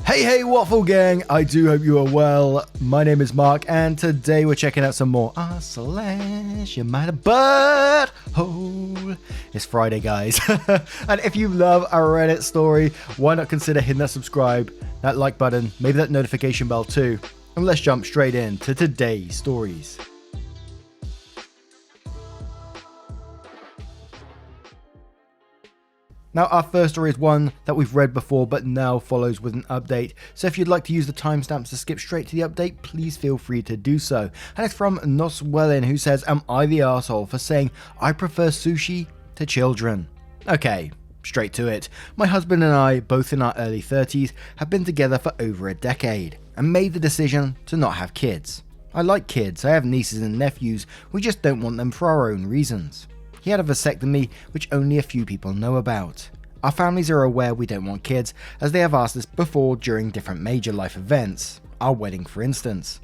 Hey Waffle Gang, I do hope you are well. My name is Mark and today we're checking out some more r/slash AmITheButtHole. It's Friday, guys. And if you love a Reddit story, why not consider hitting that subscribe, that like button, maybe that notification bell too. And let's jump straight into today's stories. Now our first story is one that we've read before but now follows with an update, so if you'd like to use the timestamps to skip straight to the update, please feel free to do so. And it's from Noswellin, who says, "Am I the arsehole for saying I prefer sushi to children?" Okay, straight to it. My husband and I, both in our early 30s, have been together for over a decade and made the decision to not have kids. I like kids, I have nieces and nephews, we just don't want them for our own reasons. He had a vasectomy, which only a few people know about. Our families are aware we don't want kids, as they have asked us before during different major life events, our wedding for instance.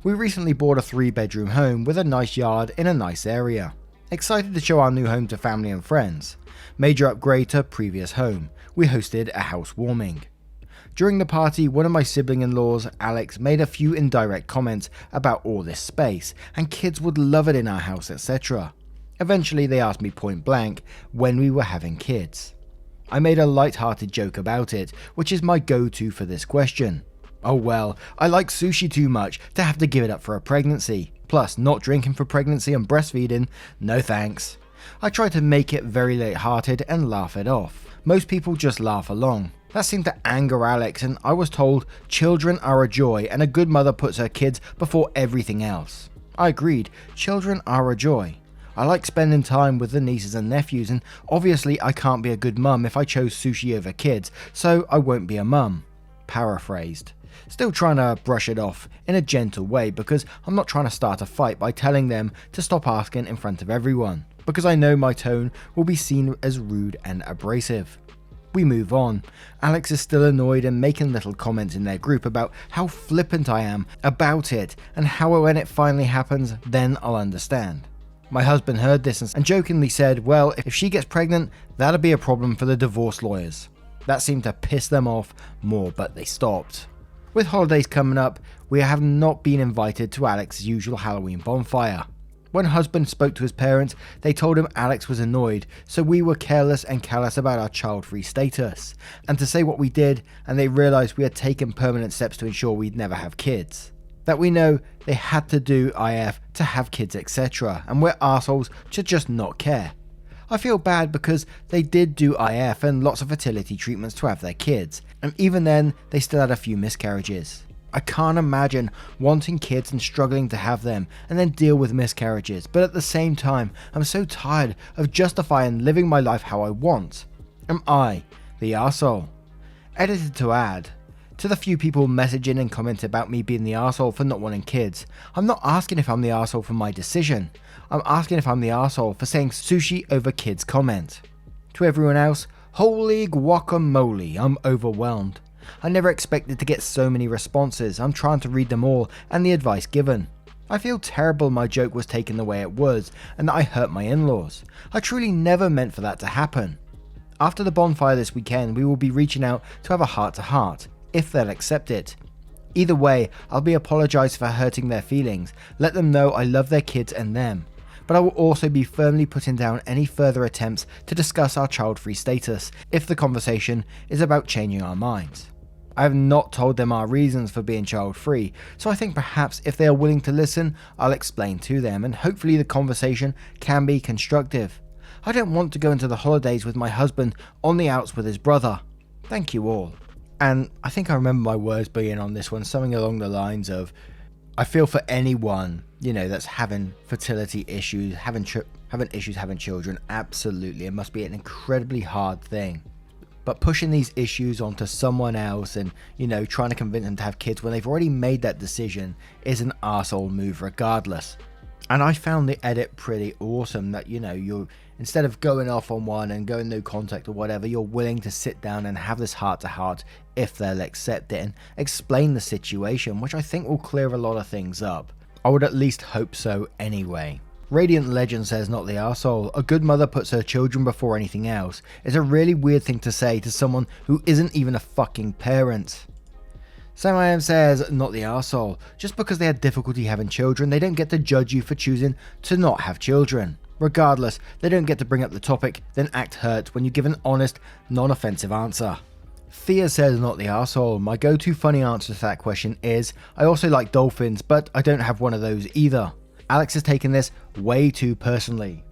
We recently bought a 3-bedroom home with a nice yard in a nice area. Excited to show our new home to family and friends. Major upgrade to previous home, we hosted a housewarming. During the party, one of my sibling-in-laws, Alex, made a few indirect comments about all this space, and kids would love it in our house, etc. Eventually they asked me point blank when we were having kids. I made a light-hearted joke about it, which is my go-to for this question. Oh well, I like sushi too much to have to give it up for a pregnancy, plus not drinking for pregnancy and breastfeeding, no thanks. I tried to make it very light-hearted and laugh it off. Most people just laugh along. That seemed to anger Alex, and I was told children are a joy and a good mother puts her kids before everything else. I agreed, children are a joy. I like spending time with the nieces and nephews, and obviously I can't be a good mum if I chose sushi over kids, so I won't be a mum. Paraphrased. Still trying to brush it off in a gentle way because I'm not trying to start a fight by telling them to stop asking in front of everyone, because I know my tone will be seen as rude and abrasive. We move on. Alex is still annoyed and making little comments in their group about how flippant I am about it and how when it finally happens, then I'll understand. My husband heard this and jokingly said, well, if she gets pregnant, that'll be a problem for the divorce lawyers. That seemed to piss them off more, but they stopped. With holidays coming up, we have not been invited to Alex's usual Halloween bonfire. When husband spoke to his parents, they told him Alex was annoyed, so we were careless and callous about our child-free status, and to say what we did, and they realised we had taken permanent steps to ensure we'd never have kids. That we know they had to do IF to have kids, etc. and we're arseholes to just not care. I feel bad because they did do IF and lots of fertility treatments to have their kids, and even then they still had a few miscarriages. I can't imagine wanting kids and struggling to have them and then deal with miscarriages, but at the same time I'm so tired of justifying living my life how I want. Am I the arsehole? Edited to add, to the few people messaging and commenting about me being the arsehole for not wanting kids, I'm not asking if I'm the arsehole for my decision. I'm asking if I'm the arsehole for saying sushi over kids comment. To everyone else, holy guacamole, I'm overwhelmed. I never expected to get so many responses. I'm trying to read them all and the advice given. I feel terrible my joke was taken the way it was and that I hurt my in-laws. I truly never meant for that to happen. After the bonfire this weekend, we will be reaching out to have a heart-to-heart. If they'll accept it. Either way, I'll be apologising for hurting their feelings, let them know I love their kids and them, but I will also be firmly putting down any further attempts to discuss our child-free status if the conversation is about changing our minds. I have not told them our reasons for being child-free, so I think perhaps if they are willing to listen, I'll explain to them and hopefully the conversation can be constructive. I don't want to go into the holidays with my husband on the outs with his brother. Thank you all. And I think I remember my words being on this one, something along the lines of, I feel for anyone, that's having fertility issues, having issues having children, absolutely. It must be an incredibly hard thing. But pushing these issues onto someone else and, trying to convince them to have kids when they've already made that decision is an arsehole move regardless. And I found the edit pretty awesome that, you're instead of going off on one and going no contact or whatever, you're willing to sit down and have this heart-to-heart if they'll accept it and explain the situation, which I think will clear a lot of things up. I would at least hope so anyway. Radiant Legend says, not the arsehole. A good mother puts her children before anything else. It's a really weird thing to say to someone who isn't even a fucking parent. Sam I Am says, not the arsehole. Just because they had difficulty having children, they don't get to judge you for choosing to not have children. Regardless, they don't get to bring up the topic, then act hurt when you give an honest, non-offensive answer. Thea says, not the arsehole. My go-to funny answer to that question is, I also like dolphins, but I don't have one of those either. Alex has taken this way too personally.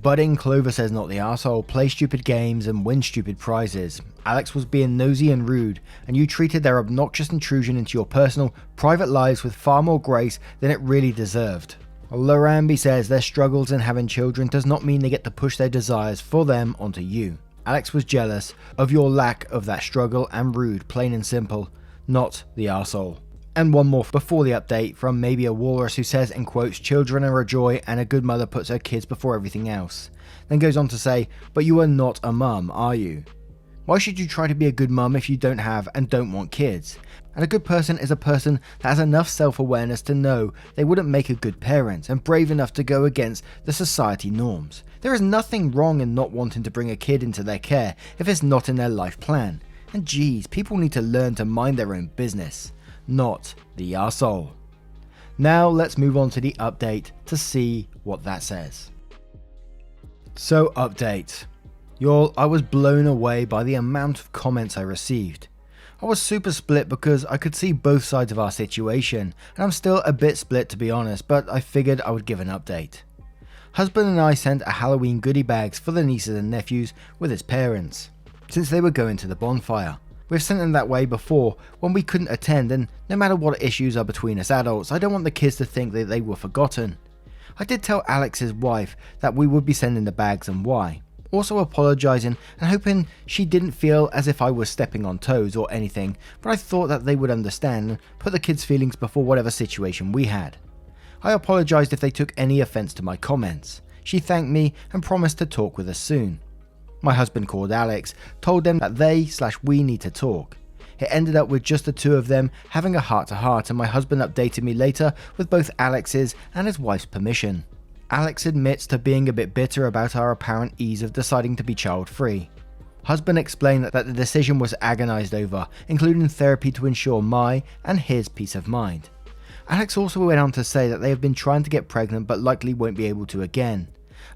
Budding Clover says, not the arsehole. Play stupid games and win stupid prizes. Alex was being nosy and rude, and you treated their obnoxious intrusion into your personal, private lives with far more grace than it really deserved. Larambi says, their struggles in having children does not mean they get to push their desires for them onto you. Alex was jealous of your lack of that struggle and rude, plain and simple, not the arsehole. And one more before the update from maybe a walrus who says, in quotes, children are a joy and a good mother puts her kids before everything else. Then goes on to say, but you are not a mum, are you? Why should you try to be a good mum if you don't have and don't want kids? And a good person is a person that has enough self-awareness to know they wouldn't make a good parent and brave enough to go against the society norms. There is nothing wrong in not wanting to bring a kid into their care if it's not in their life plan. And geez, people need to learn to mind their own business. Not the arsehole. Now let's move on to the update to see what that says. So update. Y'all, I was blown away by the amount of comments I received. I was super split because I could see both sides of our situation, and I'm still a bit split to be honest, but I figured I would give an update. Husband and I sent a Halloween goodie bags for the nieces and nephews with his parents, since they were going to the bonfire. We've sent them that way before when we couldn't attend, and no matter what issues are between us adults, I don't want the kids to think that they were forgotten. I did tell Alex's wife that we would be sending the bags and why, also apologising and hoping she didn't feel as if I was stepping on toes or anything, but I thought that they would understand and put the kids' feelings before whatever situation we had. I apologised if they took any offence to my comments. She thanked me and promised to talk with us soon. My husband called Alex, told them that we need to talk. It ended up with just the two of them having a heart-to-heart, and my husband updated me later with both Alex's and his wife's permission. Alex admits to being a bit bitter about our apparent ease of deciding to be child-free. Husband explained that the decision was agonised over, including therapy to ensure my and his peace of mind. Alex also went on to say that they have been trying to get pregnant but likely won't be able to again.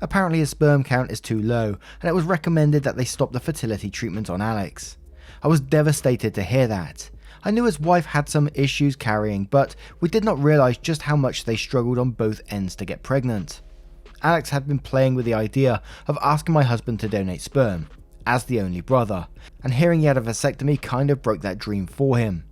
Apparently his sperm count is too low, and it was recommended that they stop the fertility treatment on Alex. I was devastated to hear that. I knew his wife had some issues carrying, but we did not realise just how much they struggled on both ends to get pregnant. Alex had been playing with the idea of asking my husband to donate sperm, as the only brother, and hearing he had a vasectomy kind of broke that dream for him.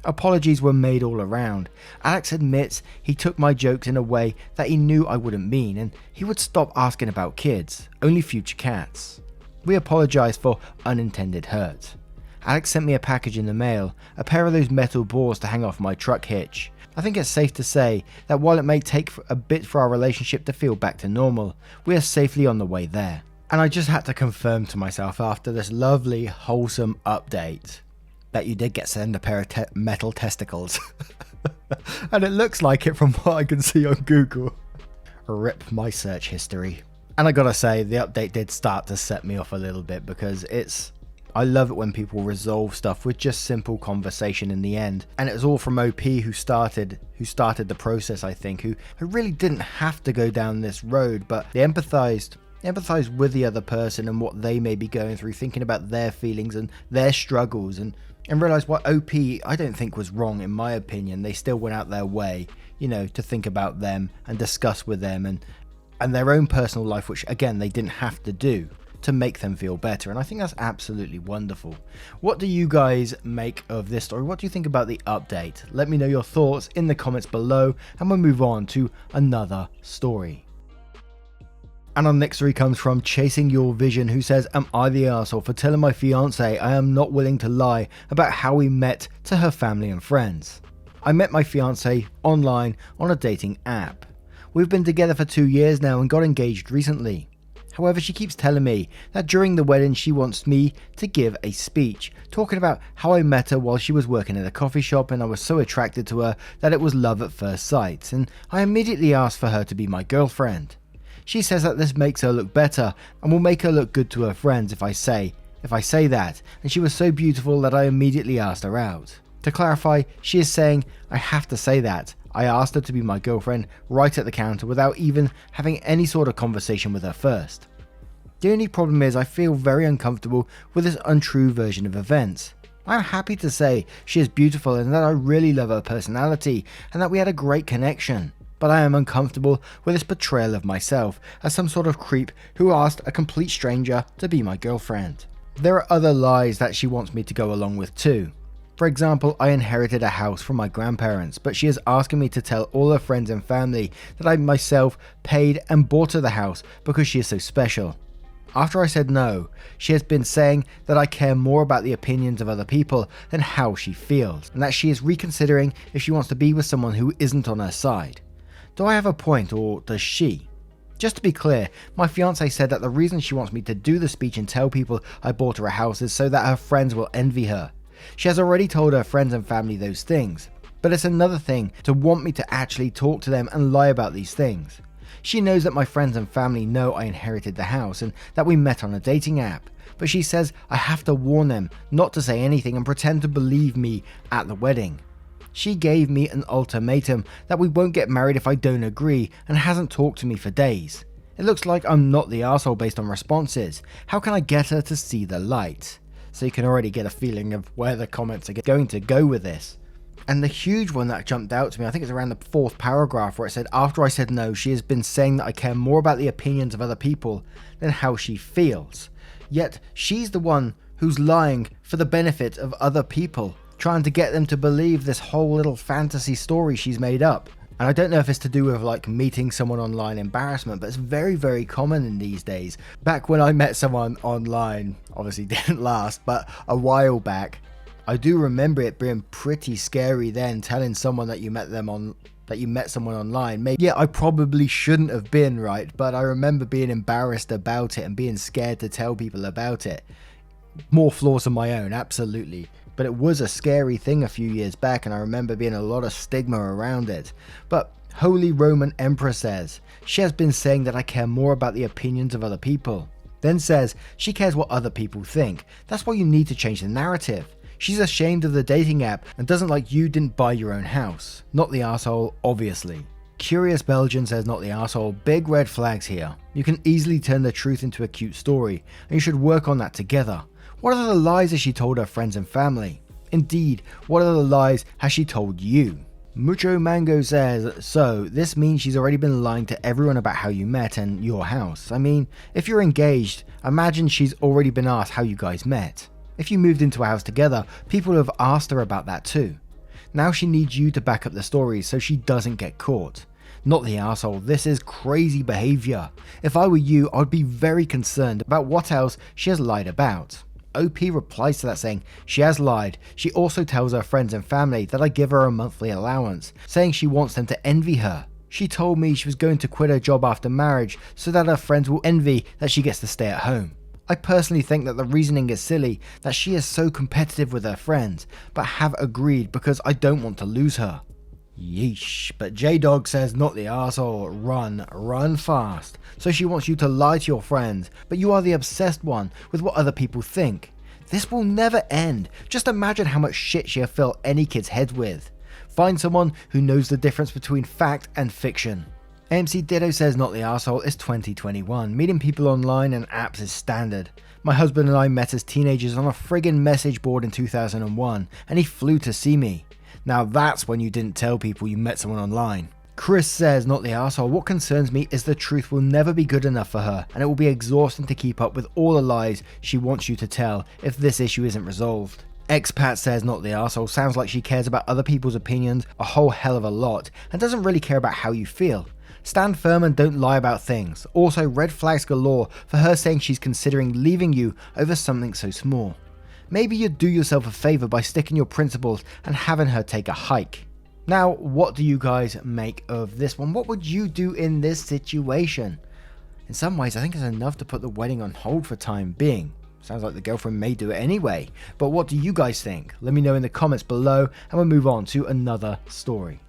Apologies were made all around. Alex admits he took my jokes in a way that he knew I wouldn't mean, and he would stop asking about kids, only future cats. We apologised for unintended hurt. Alex sent me a package in the mail, a pair of those metal balls to hang off my truck hitch. I think it's safe to say that while it may take a bit for our relationship to feel back to normal, we are safely on the way there. And I just had to confirm to myself after this lovely, wholesome update that you did get sent a pair of metal testicles. And it looks like it from what I can see on Google. Rip my search history. And I gotta say, the update did start to set me off a little bit because I love it when people resolve stuff with just simple conversation in the end. And it was all from OP who started the process, I think, who really didn't have to go down this road, but they empathized with the other person and what they may be going through, thinking about their feelings and their struggles, and realized what OP I don't think was wrong in my opinion. They still went out their way, to think about them and discuss with them and their own personal life, which again they didn't have to do to make them feel better. And I think that's absolutely wonderful. What do you guys make of this story? What do you think about the update? Let me know your thoughts in the comments below, and we'll move on to another story. And our next story comes from Chasing Your Vision, who says, am I the arsehole for telling my fiance I am not willing to lie about how we met to her family and friends? I met my fiance online on a dating app. We've been together for 2 years now and got engaged recently. However, she keeps telling me that during the wedding she wants me to give a speech, talking about how I met her while she was working at a coffee shop and I was so attracted to her that it was love at first sight, and I immediately asked for her to be my girlfriend. She says that this makes her look better and will make her look good to her friends if I say that, and she was so beautiful that I immediately asked her out. To clarify, she is saying, I have to say that. I asked her to be my girlfriend right at the counter without even having any sort of conversation with her first. The only problem is I feel very uncomfortable with this untrue version of events. I'm happy to say she is beautiful and that I really love her personality and that we had a great connection. But I am uncomfortable with this portrayal of myself as some sort of creep who asked a complete stranger to be my girlfriend. There are other lies that she wants me to go along with too. For example, I inherited a house from my grandparents, but she is asking me to tell all her friends and family that I myself paid and bought her the house because she is so special. After I said no, she has been saying that I care more about the opinions of other people than how she feels, and that she is reconsidering if she wants to be with someone who isn't on her side. Do I have a point, or does she? Just to be clear, my fiance said that the reason she wants me to do the speech and tell people I bought her a house is so that her friends will envy her. She has already told her friends and family those things, but it's another thing to want me to actually talk to them and lie about these things. She knows that my friends and family know I inherited the house and that we met on a dating app, but she says I have to warn them not to say anything and pretend to believe me at the wedding. She gave me an ultimatum that we won't get married if I don't agree and hasn't talked to me for days. It looks like I'm not the arsehole based on responses. How can I get her to see the light? So you can already get a feeling of where the comments are going to go with this. And the huge one that jumped out to me, I think it's around the 4th paragraph where it said, after I said no, she has been saying that I care more about the opinions of other people than how she feels. Yet she's the one who's lying for the benefit of other people, trying to get them to believe this whole little fantasy story she's made up. And I don't know if it's to do with like meeting someone online embarrassment, but it's very, very common in these days. Back when I met someone online, obviously didn't last, but a while back, I do remember it being pretty scary then, telling someone that you met someone online. Maybe, yeah, I probably shouldn't have been, right? But I remember being embarrassed about it and being scared to tell people about it. More flaws of my own, absolutely. But it was a scary thing a few years back, and I remember being a lot of stigma around it. But Holy Roman Emperor says, she has been saying that I care more about the opinions of other people. Then says, she cares what other people think. That's why you need to change the narrative. She's ashamed of the dating app and doesn't like you didn't buy your own house. Not the arsehole, obviously. Curious Belgian says not the arsehole. Big red flags here. You can easily turn the truth into a cute story, and you should work on that together. What are the lies has she told her friends and family? Indeed, what are the lies has she told you? Mucho Mango says, so this means she's already been lying to everyone about how you met and your house. I mean, if you're engaged, imagine she's already been asked how you guys met. If you moved into a house together, people have asked her about that too. Now she needs you to back up the story so she doesn't get caught. Not the arsehole, this is crazy behavior. If I were you, I'd be very concerned about what else she has lied about. OP replies to that saying, she has lied. She also tells her friends and family that I give her a monthly allowance, saying she wants them to envy her. She told me she was going to quit her job after marriage so that her friends will envy that she gets to stay at home. I personally think that the reasoning is silly, that she is so competitive with her friends, but have agreed because I don't want to lose her. Yeesh, but J-Dog says not the arsehole, run fast. So she wants you to lie to your friends, but you are the obsessed one with what other people think. This will never end. Just imagine how much shit she'll fill any kid's head with. Find someone who knows the difference between fact and fiction. AMC Ditto says not the arsehole is 2021. Meeting people online and apps is standard. My husband and I met as teenagers on a friggin' message board in 2001, and he flew to see me. Now that's when you didn't tell people you met someone online. Chris says, not the arsehole, what concerns me is the truth will never be good enough for her, and it will be exhausting to keep up with all the lies she wants you to tell if this issue isn't resolved. Expat says, not the arsehole, sounds like she cares about other people's opinions a whole hell of a lot, and doesn't really care about how you feel. Stand firm and don't lie about things. Also, red flags galore for her saying she's considering leaving you over something so small. Maybe you'd do yourself a favor by sticking your principles and having her take a hike. Now, what do you guys make of this one? What would you do in this situation? In some ways, I think it's enough to put the wedding on hold for time being. Sounds like the girlfriend may do it anyway. But what do you guys think? Let me know in the comments below, and we'll move on to another story.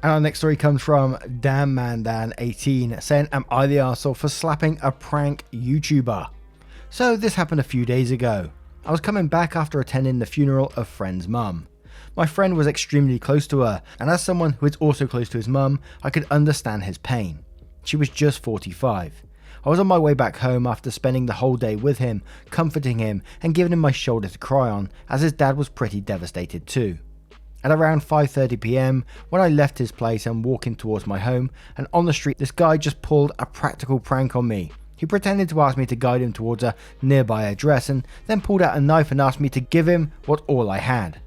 And our next story comes from DamMandan18 saying, am I the arsehole for slapping a prank YouTuber? So this happened a few days ago. I was coming back after attending the funeral of friend's mum. My friend was extremely close to her, and as someone who is also close to his mum, I could understand his pain. She was just 45. I was on my way back home after spending the whole day with him, comforting him and giving him my shoulder to cry on, as his dad was pretty devastated too. At around 5:30 PM, when I left his place and walking towards my home, and on the street this guy just pulled a practical prank on me. He pretended to ask me to guide him towards a nearby address and then pulled out a knife and asked me to give him all I had.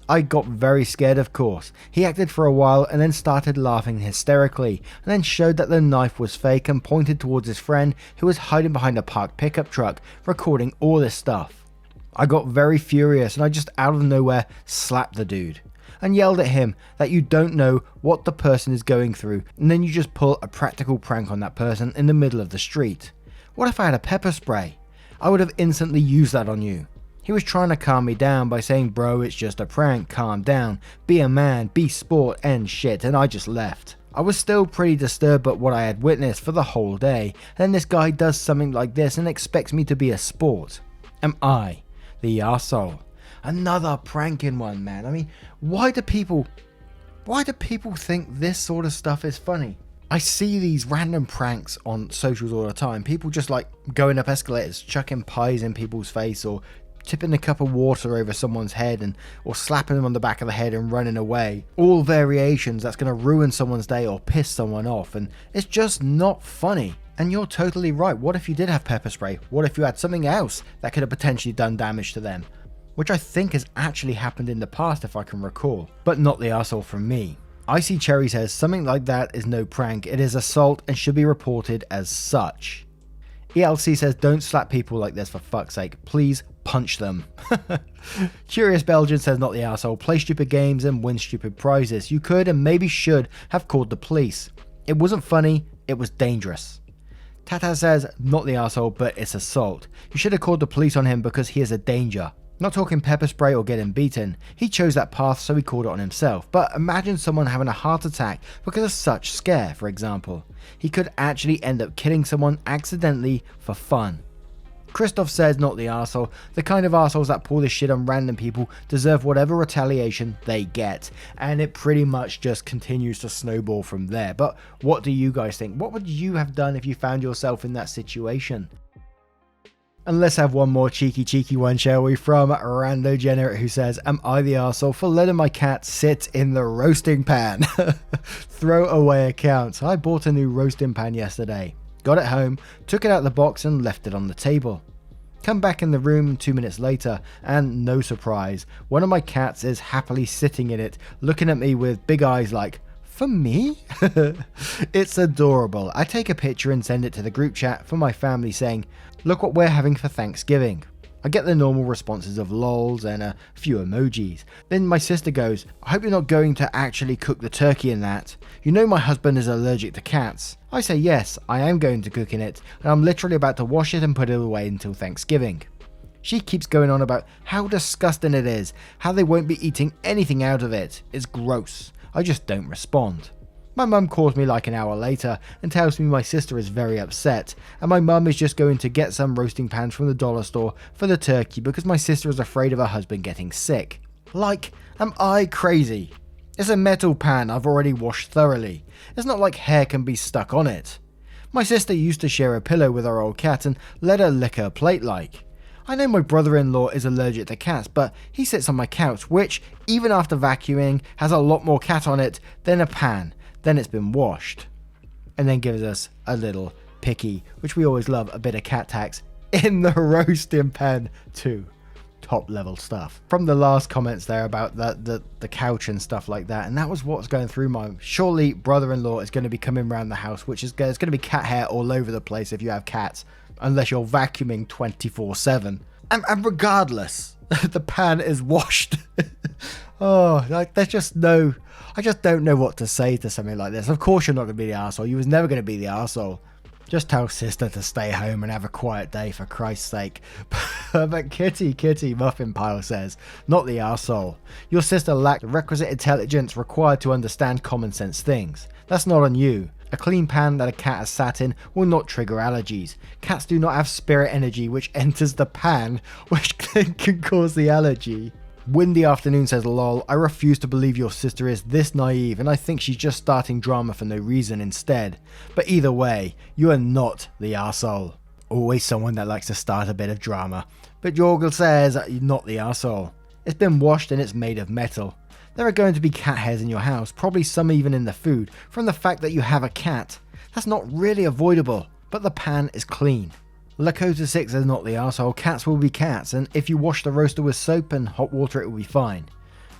I got very scared, of course. He acted for a while and then started laughing hysterically, and then showed that the knife was fake and pointed towards his friend who was hiding behind a parked pickup truck, recording all this stuff. I got very furious and I just out of nowhere slapped the dude and yelled at him that you don't know what the person is going through, and then you just pull a practical prank on that person in the middle of the street. What if I had a pepper spray? I would have instantly used that on you. He was trying to calm me down by saying, bro, it's just a prank, calm down, be a man, be sport, and shit, and I just left. I was still pretty disturbed at what I had witnessed for the whole day, and then this guy does something like this and expects me to be a sport. Am I the arsehole? Another pranking one, man. I mean, why do people think this sort of stuff is funny? I see these random pranks on socials all the time. People just like going up escalators, chucking pies in people's face, or tipping a cup of water over someone's head or slapping them on the back of the head and running away. All variations that's going to ruin someone's day or piss someone off, and it's just not funny. And you're totally right. What if you did have pepper spray? What if you had something else that could have potentially done damage to them? Which I think has actually happened in the past if I can recall, but not the arsehole from me. Icy Cherry says something like that is no prank, it is assault and should be reported as such. ELC says don't slap people like this for fuck's sake, please punch them. Curious Belgian says not the arsehole, play stupid games and win stupid prizes. You could and maybe should have called the police. It wasn't funny, it was dangerous. Tata says not the arsehole, but it's assault. You should have called the police on him because he is a danger. Not talking pepper spray or getting beaten. He chose that path, so he called it on himself. But imagine someone having a heart attack because of such scare, for example. He could actually end up killing someone accidentally for fun. Christoph says not the arsehole. The kind of arseholes that pull this shit on random people deserve whatever retaliation they get. And it pretty much just continues to snowball from there. But what do you guys think? What would you have done if you found yourself in that situation? And let's have one more cheeky one, shall we, from Rando Jenner, who says, am I the arsehole for letting my cat sit in the roasting pan? Throw away account. I bought a new roasting pan yesterday. Got it home, took it out of the box and left it on the table. Come back in the room 2 minutes later, and no surprise, one of my cats is happily sitting in it, looking at me with big eyes like, for me? It's adorable. I take a picture and send it to the group chat for my family saying, look what we're having for Thanksgiving. I get the normal responses of lols and a few emojis. Then my sister goes, I hope you're not going to actually cook the turkey in that. You know my husband is allergic to cats. I say yes, I am going to cook in it, and I'm literally about to wash it and put it away until Thanksgiving. She keeps going on about how disgusting it is, how they won't be eating anything out of it. It's gross. I just don't respond. My mum calls me like an hour later and tells me my sister is very upset, and my mum is just going to get some roasting pans from the dollar store for the turkey because my sister is afraid of her husband getting sick. Like, am I crazy? It's a metal pan I've already washed thoroughly. It's not like hair can be stuck on it. My sister used to share a pillow with her old cat and let her lick her plate like. I know my brother-in-law is allergic to cats, but he sits on my couch, which, even after vacuuming, has a lot more cat on it than a pan. Then it's been washed. And then gives us a little picky, which we always love, a bit of cat tax in the roasting pan too. Top level stuff. From the last comments there about the couch and stuff like that, and that was what's going through my mind. Surely brother-in-law is going to be coming around the house, which is there's going to be cat hair all over the place if you have cats, unless you're vacuuming 24/7. And regardless, the pan is washed. Oh, like there's just no, I just don't know what to say to something like this. Of course you're not going to be the arsehole. You was never going to be the arsehole. Just tell sister to stay home and have a quiet day for Christ's sake. But Kitty Muffin Pile says, not the arsehole. Your sister lacked the requisite intelligence required to understand common sense things. That's not on you. A clean pan that a cat has sat in will not trigger allergies. Cats do not have spirit energy which enters the pan, which can cause the allergy. Windy Afternoon says, lol, I refuse to believe your sister is this naive and I think she's just starting drama for no reason instead. But either way, you are not the arsehole. Always someone that likes to start a bit of drama. But Jorgel says, you're not the arsehole. It's been washed and it's made of metal. There are going to be cat hairs in your house, probably some even in the food, from the fact that you have a cat. That's not really avoidable, but the pan is clean. Lakota 6 is not the arsehole. Cats will be cats, and if you wash the roaster with soap and hot water, it will be fine.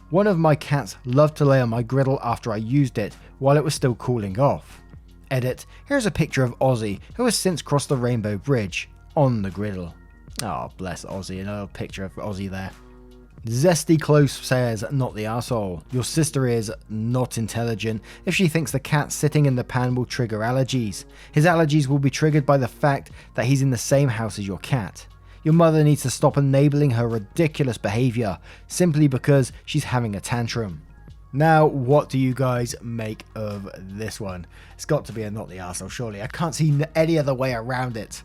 One of my cats loved to lay on my griddle after I used it while it was still cooling off. Edit, here's a picture of Ozzy, who has since crossed the Rainbow Bridge, on the griddle. Oh, bless Ozzy, another picture of Ozzy there. Zesty Close says, not the arsehole. Your sister is not intelligent if she thinks the cat sitting in the pan will trigger allergies. His allergies will be triggered by the fact that he's in the same house as your cat. Your mother needs to stop enabling her ridiculous behavior simply because she's having a tantrum. Now, what do you guys make of this one? It's got to be a not the arsehole, surely. I can't see any other way around it.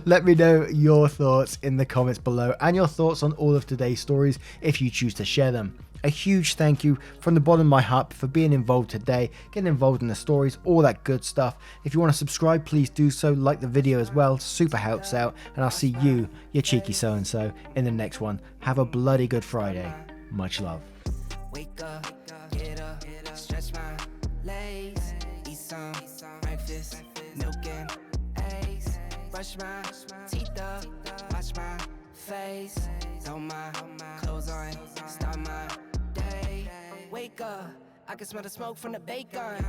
Let me know your thoughts in the comments below and your thoughts on all of today's stories if you choose to share them. A huge thank you from the bottom of my heart for being involved today, getting involved in the stories, all that good stuff. If you want to subscribe, please do so. Like the video as well, super helps out. And I'll see you, your cheeky so-and-so, in the next one. Have a bloody good Friday. Much love. Wake up, get up, stretch my legs, eat some breakfast, milk and eggs, brush my teeth up, wash my face, throw my clothes on, start my day. Wake up, I can smell the smoke from the bacon.